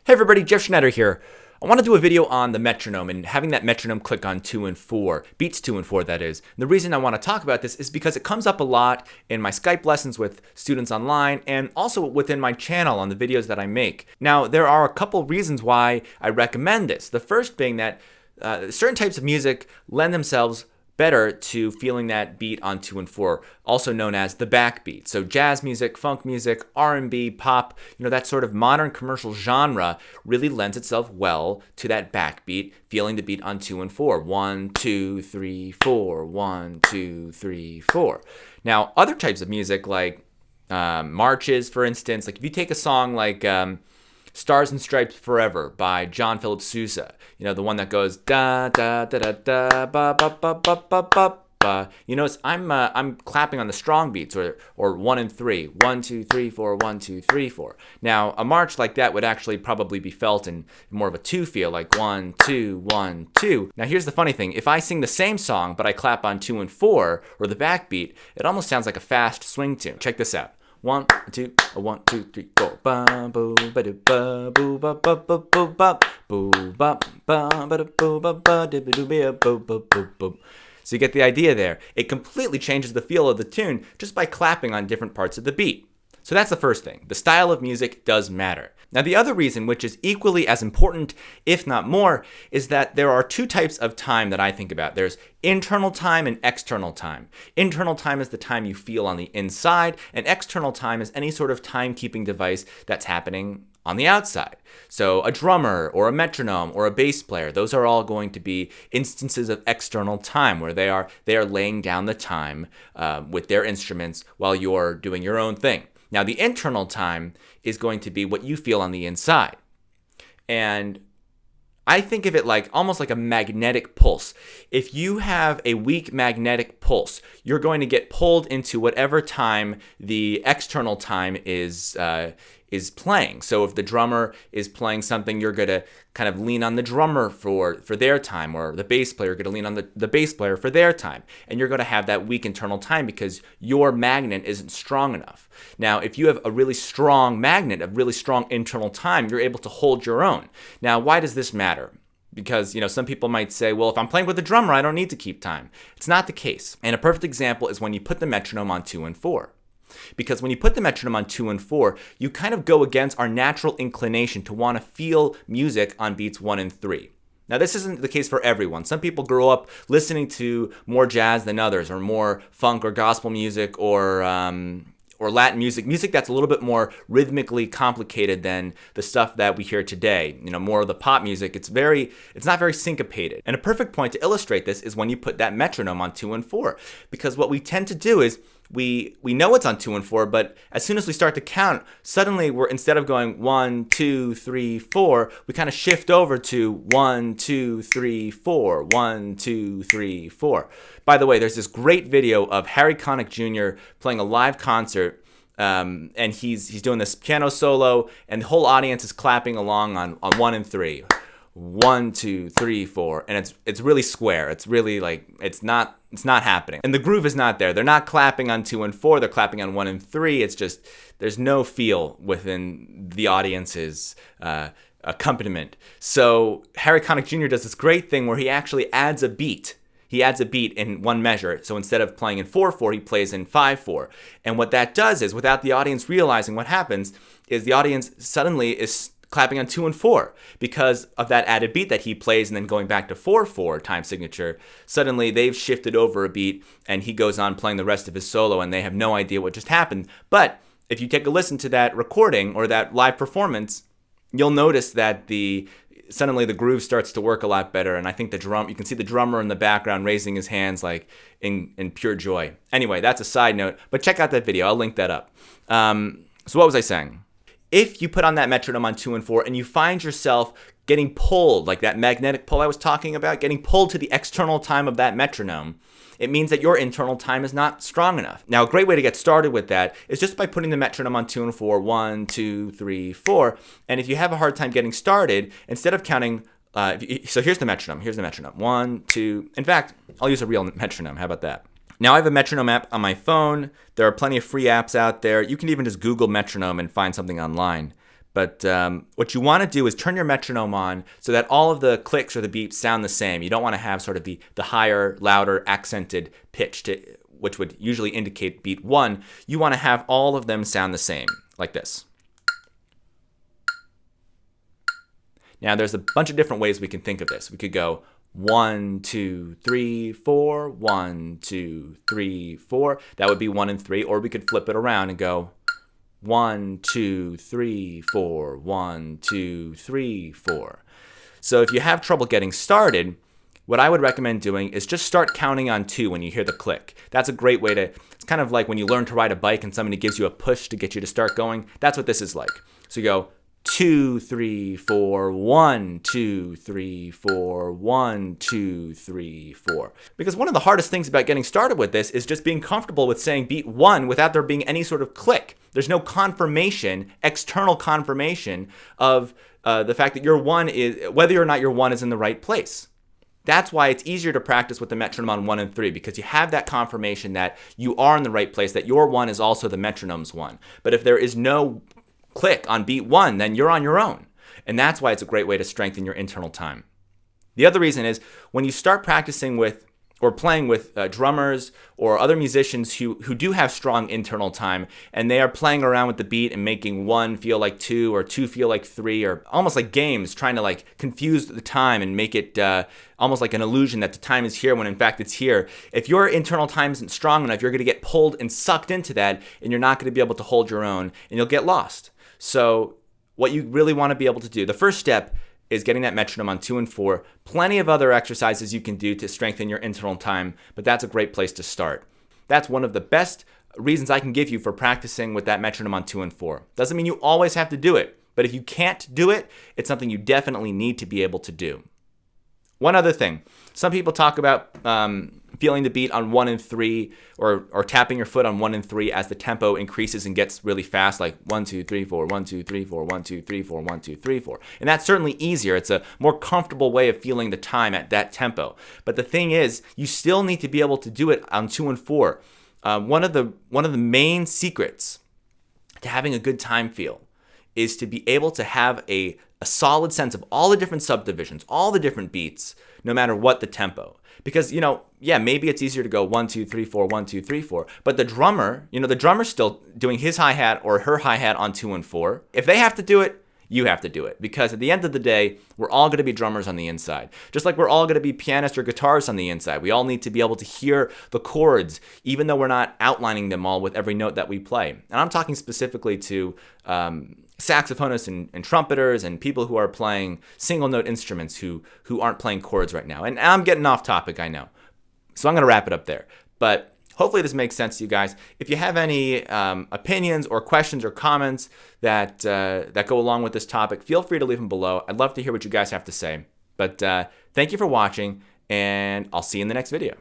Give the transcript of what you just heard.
Hey everybody, Jeff Schneider here. I want to do a video on the metronome and having that metronome click on 2 and 4, beats 2 and 4 that is. And the reason I want to talk about this is because it comes up a lot in my Skype lessons with students online and also within my channel on the videos that I make. Now, there are a couple reasons why I recommend this. The first being that certain types of music lend themselves better to feeling that beat on 2 and 4, also known as the backbeat. So jazz music, funk music, R&B, pop, that sort of modern commercial genre really lends itself well to that backbeat, feeling the beat on 2 and 4. 1, 2, 3, 4, 1, 2, 3, 4. Now, other types of music like marches, for instance, like if you take a song like Stars and Stripes Forever by John Philip Sousa. The one that goes da da da da da ba ba ba ba ba ba ba. I'm clapping on the strong beats or 1 and 3. 1, 2, 3, 4, 1, 2, 3, 4. Now, a march like that would actually probably be felt in more of a 2 feel, like 1, 2, 1, 2. Now, here's the funny thing. If I sing the same song, but I clap on 2 and 4, or the backbeat, it almost sounds like a fast swing tune. Check this out. 1, 2, 1, 2, 3, 4. Ba boo ba do ba boo ba ba ba boo ba boo ba ba ba boo ba ba do do be boo boo boo boo. So you get the idea there. It completely changes the feel of the tune just by clapping on different parts of the beat. So that's the first thing. The style of music does matter. Now, the other reason, which is equally as important, if not more, is that there are two types of time that I think about. There's internal time and external time. Internal time is the time you feel on the inside, and external time is any sort of timekeeping device that's happening on the outside. So a drummer or a metronome or a bass player, those are all going to be instances of external time where they are laying down the time with their instruments while you're doing your own thing. Now, the internal time is going to be what you feel on the inside. And I think of it like almost like a magnetic pulse. If you have a weak magnetic pulse, you're going to get pulled into whatever time the external time is playing. So if the drummer is playing something, you're going to kind of lean on the drummer for their time, or the bass player going to lean on the bass player for their time. And you're going to have that weak internal time because your magnet isn't strong enough. Now, if you have a really strong magnet, a really strong internal time, you're able to hold your own. Now, why does this matter? Because, some people might say, well, if I'm playing with the drummer, I don't need to keep time. It's not the case. And a perfect example is when you put the metronome on 2 and 4. Because when you put the metronome on 2 and 4, you kind of go against our natural inclination to want to feel music on beats 1 and 3. Now, this isn't the case for everyone. Some people grow up listening to more jazz than others, or more funk or gospel music, or Latin music that's a little bit more rhythmically complicated than the stuff that we hear today. More of the pop music, it's not very syncopated. And a perfect point to illustrate this is when you put that metronome on 2 and 4. Because what we tend to do is we know it's on 2 and 4, but as soon as we start to count, suddenly instead of going 1, 2, 3, 4, we kind of shift over to 1, 2, 3, 4, 1, 2, 3, 4. By the way, there's this great video of Harry Connick Jr. playing a live concert, and he's doing this piano solo, and the whole audience is clapping along on 1 and 3. 1, 2, 3, 4, and it's really square. It's really like it's not happening, and the groove is not there. They're not clapping on 2 and 4. They're clapping on 1 and 3. It's just there's no feel within the audience's accompaniment. So Harry Connick Jr. does this great thing where he actually adds a beat. He adds a beat in one measure. So instead of playing in 4/4, he plays in 5/4. And what that does is, without the audience realizing, what happens is the audience suddenly is clapping on 2 and 4 because of that added beat that he plays, and then going back to 4/4 time signature. Suddenly they've shifted over a beat, and he goes on playing the rest of his solo, and they have no idea what just happened. But if you take a listen to that recording or that live performance, you'll notice that suddenly the groove starts to work a lot better, and I think you can see the drummer in the background raising his hands like in pure joy. Anyway, that's a side note, but check out that video. I'll link that up. So what was I saying? If you put on that metronome on 2 and 4 and you find yourself getting pulled, like that magnetic pull I was talking about, getting pulled to the external time of that metronome, it means that your internal time is not strong enough. Now, a great way to get started with that is just by putting the metronome on 2 and 4, 1, 2, 3, 4. And if you have a hard time getting started, instead of counting, so here's the metronome. 1, 2. In fact, I'll use a real metronome. How about that? Now, I have a metronome app on my phone. There are plenty of free apps out there. You can even just Google metronome and find something online. But what you want to do is turn your metronome on so that all of the clicks or the beeps sound the same. You don't want to have sort of the higher, louder, accented pitch, which would usually indicate beat 1. You want to have all of them sound the same, like this. Now, there's a bunch of different ways we can think of this. We could go 1, 2, 3, 4, 1, 2, 3, 4. That would be 1 and 3. Or we could flip it around and go 1, 2, 3, 4, 1, 2, 3, 4. So if you have trouble getting started, what I would recommend doing is just start counting on 2 when you hear the click. That's a great way to, it's kind of like when you learn to ride a bike and somebody gives you a push to get you to start going. That's what this is like. So you go 2, 3, 4, 1, 2, 3, 4, 1, 2, 3, 4. Because one of the hardest things about getting started with this is just being comfortable with saying beat 1 without there being any sort of click. There's no confirmation, external confirmation of the fact that your 1 is, whether or not your 1 is in the right place. That's why it's easier to practice with the metronome on 1 and 3, because you have that confirmation that you are in the right place, that your 1 is also the metronome's 1. But if there is no click on beat 1, then you're on your own. And that's why it's a great way to strengthen your internal time. The other reason is when you start practicing with or playing with drummers or other musicians who do have strong internal time, and they are playing around with the beat and making 1 feel like 2 or 2 feel like 3, or almost like games, trying to like confuse the time and make it almost like an illusion that the time is here when in fact it's here. If your internal time isn't strong enough, you're going to get pulled and sucked into that, and you're not going to be able to hold your own, and you'll get lost. So what you really want to be able to do, the first step is getting that metronome on 2 and 4. Plenty of other exercises you can do to strengthen your internal time, but that's a great place to start. That's one of the best reasons I can give you for practicing with that metronome on 2 and 4. Doesn't mean you always have to do it, but if you can't do it, it's something you definitely need to be able to do. One other thing, some people talk about feeling the beat on 1 and 3, or tapping your foot on 1 and 3 as the tempo increases and gets really fast, like 1, 2, 3, 4, 1, 2, 3, 4, 1, 2, 3, 4, 1, 2, 3, 4. And that's certainly easier. It's a more comfortable way of feeling the time at that tempo. But the thing is, you still need to be able to do it on 2 and 4. One of the main secrets to having a good time feel is to be able to have a solid sense of all the different subdivisions, all the different beats, no matter what the tempo. Because, yeah, maybe it's easier to go 1, 2, 3, 4, 1, 2, 3, 4. But the drummer's still doing his hi-hat or her hi-hat on 2 and 4. If they have to do it, you have to do it. Because at the end of the day, we're all going to be drummers on the inside. Just like we're all going to be pianists or guitarists on the inside. We all need to be able to hear the chords, even though we're not outlining them all with every note that we play. And I'm talking specifically to saxophonists and trumpeters and people who are playing single note instruments who aren't playing chords right now. And I'm getting off topic, I know. So I'm going to wrap it up there. But hopefully this makes sense to you guys. If you have any opinions or questions or comments that go along with this topic, feel free to leave them below. I'd love to hear what you guys have to say. But thank you for watching, and I'll see you in the next video.